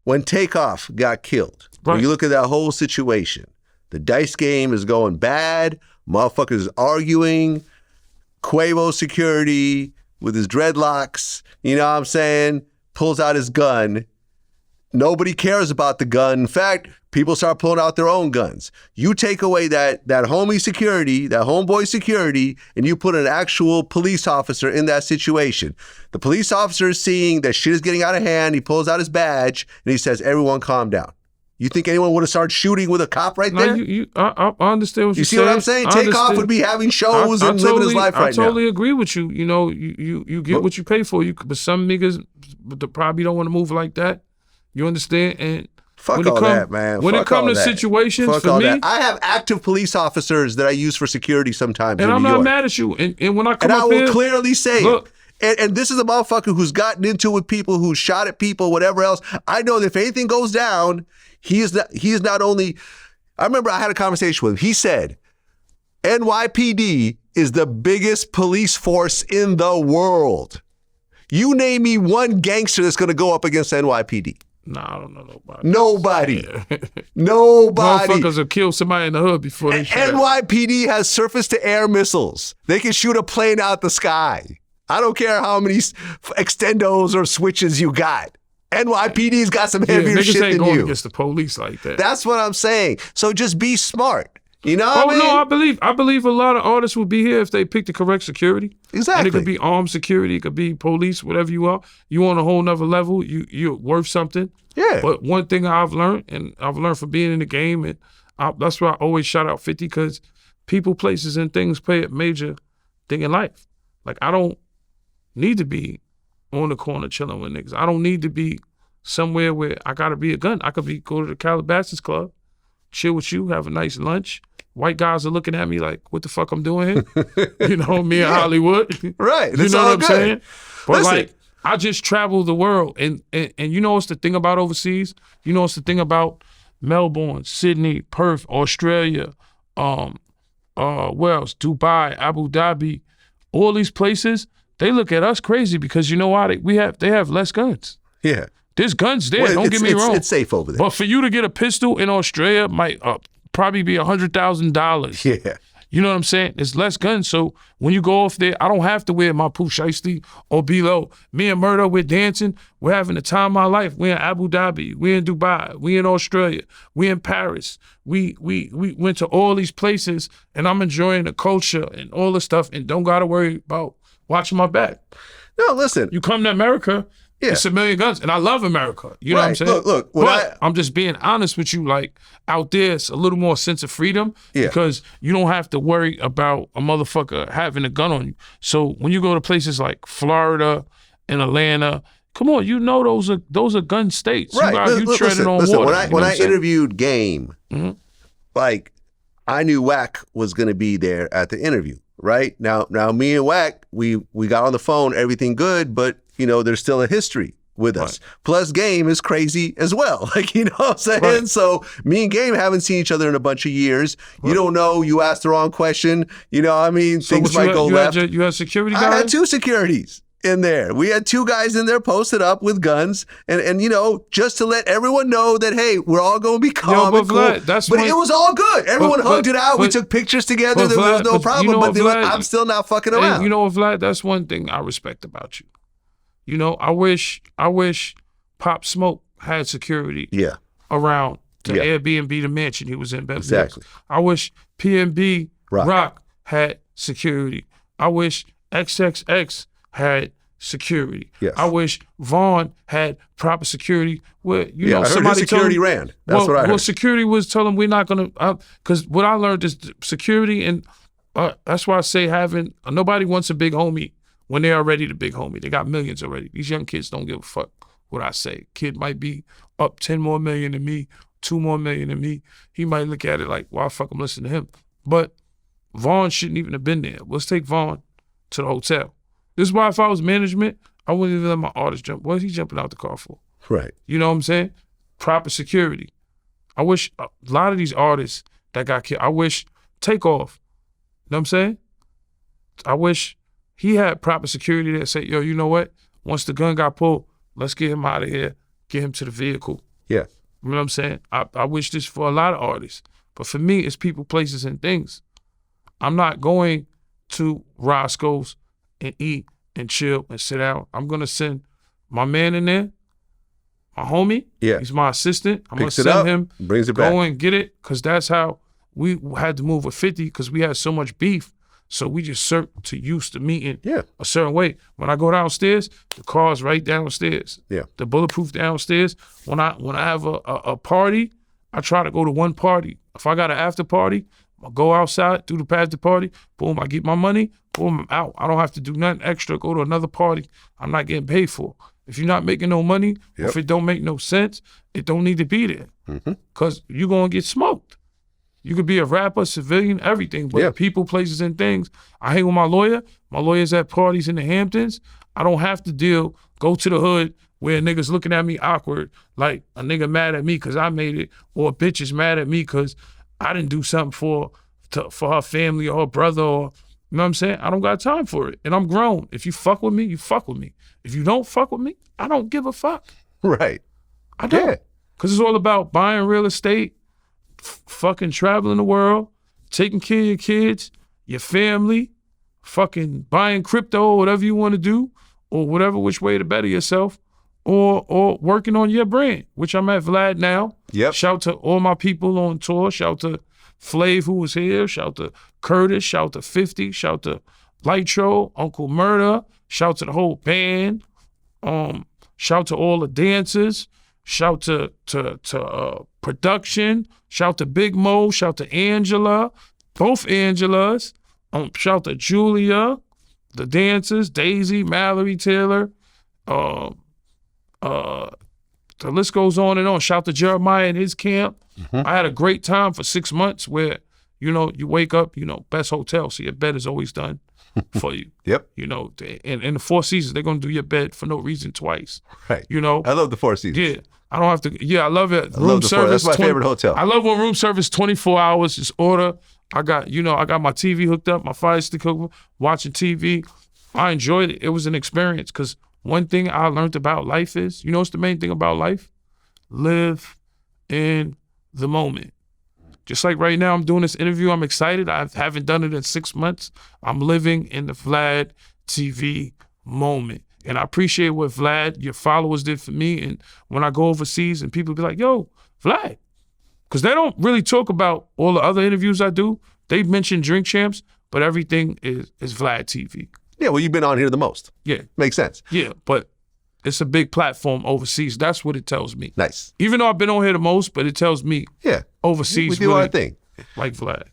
when Takeoff got killed, when you look at that whole situation, the dice game is going bad, motherfuckers arguing, Quavo security with his dreadlocks, you know what I'm saying, pulls out his gun. Nobody cares about the gun. In fact, people start pulling out their own guns. You take away that homie security, that homeboy security, and you put an actual police officer in that situation. The police officer is seeing that shit is getting out of hand. He pulls out his badge and he says, everyone calm down. You think anyone would have started shooting with a cop right there? I understand what you're saying. You see what I'm saying? Takeoff would be having shows and living his life right now. I totally agree with you. You know, you get what you pay for. But some niggas probably don't want to move like that. You understand? And fuck all that, man. When it comes to situations, for me, I have active police officers that I use for security sometimes. And I'm not mad at you. And when I come up here, I will clearly say, look, and this is a motherfucker who's gotten into it with people, who shot at people, whatever else. I know that if anything goes down, he is not only. I remember I had a conversation with him. He said, NYPD is the biggest police force in the world. You name me one gangster that's going to go up against NYPD. Nah, I don't know nobody. Nobody. Yeah. Nobody. Motherfuckers have killed somebody in the hood before they shoot. NYPD has surface-to-air missiles. They can shoot a plane out the sky. I don't care how many extendos or switches you got. NYPD's got some heavier shit than you. Niggas ain't going against the police like that. That's what I'm saying. So just be smart. You know what I mean? No, I believe a lot of artists would be here if they pick the correct security. Exactly. And it could be armed security, it could be police, whatever you are. You on a whole nother level, you're worth something. Yeah. But one thing I've learned, and I've learned from being in the game, and that's why I always shout out 50, because people, places, and things play a major thing in life. Like, I don't need to be on the corner chilling with niggas. I don't need to be somewhere where I gotta be a gun. I could go to the Calabasas Club, chill with you, have a nice lunch. White guys are looking at me like, what the fuck I'm doing here? You know, me in Hollywood. Right. You know what I'm saying? But listen, like, I just travel the world. And you know what's the thing about overseas? You know what's the thing about Melbourne, Sydney, Perth, Australia, where else? Dubai, Abu Dhabi, all these places, they look at us crazy because you know why? They have less guns. Yeah. There's guns there, don't get me wrong. It's safe over there. But for you to get a pistol in Australia might probably be $100,000. Yeah. You know what I'm saying? There's less guns, so when you go off there, I don't have to wear my Pooh Shiesty or B-Lo. Me and Murder, we're dancing. We're having the time of my life. We're in Abu Dhabi. We're in Dubai. We're in Australia. We're in Paris. We went to all these places, and I'm enjoying the culture and all the stuff, and don't got to worry about watching my back. No, listen. You come to America, it's a million guns, and I love America. You know what I'm saying? Look. But I'm just being honest with you. Like, out there, it's a little more sense of freedom because you don't have to worry about a motherfucker having a gun on you. So when you go to places like Florida and Atlanta, come on, you know those are gun states. Right. You treading on water. When I interviewed Game, like, I knew Wack was going to be there at the interview. Right now, me and Wack, we got on the phone, everything good, but you know, there's still a history with us. Right. Plus, Game is crazy as well. Like, you know what I'm saying? Right. So me and Game haven't seen each other in a bunch of years. Right. You don't know. You asked the wrong question. You know what I mean? So things might go left. You had security guys? I had 2 securities in there. We had 2 guys in there posted up with guns, and you know, just to let everyone know that, hey, we're all going to be calm and cool. It was all good. Everyone hugged it out. We took pictures together. There was no problem. But Vlad, I'm still not fucking around. You know what, Vlad? That's one thing I respect about you. You know, I wish Pop Smoke had security around to Airbnb the mansion he was in Beverly Hills. I wish PnB Rock had security. I wish XXX had security. Yes. I wish Vaughn had proper security. Where I heard somebody security ran. That's what I heard. Well, security was telling we're not gonna, because what I learned is security, and that's why I say nobody wants a big homie when they're already the big homie. They got millions already. These young kids don't give a fuck what I say. Kid might be up 10 more million than me, 2 more million than me. He might look at it like, why fuck I'm listening to him? But Vaughn shouldn't even have been there. Let's take Vaughn to the hotel. This is why if I was management, I wouldn't even let my artist jump. What is he jumping out the car for? Right. You know what I'm saying? Proper security. I wish a lot of these artists that got killed, I wish Takeoff, you know what I'm saying? I wish he had proper security that said, yo, you know what? Once the gun got pulled, let's get him out of here, get him to the vehicle, Yeah. You know what I'm saying? I wish this for a lot of artists. But for me, it's people, places, and things. I'm not going to Roscoe's and eat and chill and sit down. I'm going to send my man in there, my homie. Yeah. He's my assistant. I'm going to Picks it send up, him, brings it go back. and get it, because that's how we had to move with 50, because we had so much beef. So we just used to meeting a certain way. When I go downstairs, the car's right downstairs. Yeah. The bulletproof downstairs. When I have a party, I try to go to one party. If I got an after party, I'll go outside, do the after party, boom, I get my money, boom, I'm out. I don't have to do nothing extra, go to another party I'm not getting paid for. If you're not making no money, or if it don't make no sense, it don't need to be there. Because you're going to get smoked. You could be a rapper, civilian, everything, but people, places, and things. I hang with my lawyer. My lawyer's at parties in the Hamptons. I don't have to go to the hood where niggas looking at me awkward, like a nigga mad at me because I made it, or a bitch is mad at me because I didn't do something for her family or her brother, or, you know what I'm saying? I don't got time for it, and I'm grown. If you fuck with me, you fuck with me. If you don't fuck with me, I don't give a fuck. Right. I don't. Because it's all about buying real estate, fucking traveling the world, taking care of your kids, your family, fucking buying crypto, whatever you want to do, or whatever which way to better yourself, or working on your brand, which I'm at Vlad now. Yep. Shout to all my people on tour. Shout to Flav, who was here. Shout to Curtis. Shout to 50. Shout to Lightro, Uncle Murder. Shout to the whole band. Shout to all the dancers. Shout to production. Shout to Big Mo. Shout to Angela. Both Angelas. Shout to Julia. The dancers. Daisy, Mallory, Taylor. The list goes on and on. Shout to Jeremiah and his camp. I had a great time for 6 months where, you wake up, best hotel, so your bed is always done for you. Yep. And in the Four Seasons, they're going to do your bed for no reason twice. Right. I love the Four Seasons. Yeah. I don't have to. Yeah, I love it. Room service. That's my favorite hotel. I love when room service 24 hours. Just order. I got my TV hooked up, my Fire Stick hooked up, watching TV. I enjoyed it. It was an experience, because one thing I learned about life is, what's the main thing about life? Live in the moment. Just like right now, I'm doing this interview. I'm excited. I haven't done it in 6 months. I'm living in the Vlad TV moment. And I appreciate what Vlad, your followers, did for me. And when I go overseas and people be like, yo, Vlad. Because they don't really talk about all the other interviews I do. They mention Drink Champs, but everything is Vlad TV. Yeah, well, you've been on here the most. Yeah. Makes sense. Yeah, but it's a big platform overseas. That's what it tells me. Nice. Even though I've been on here the most, but it tells me overseas we do our thing. Like Vlad.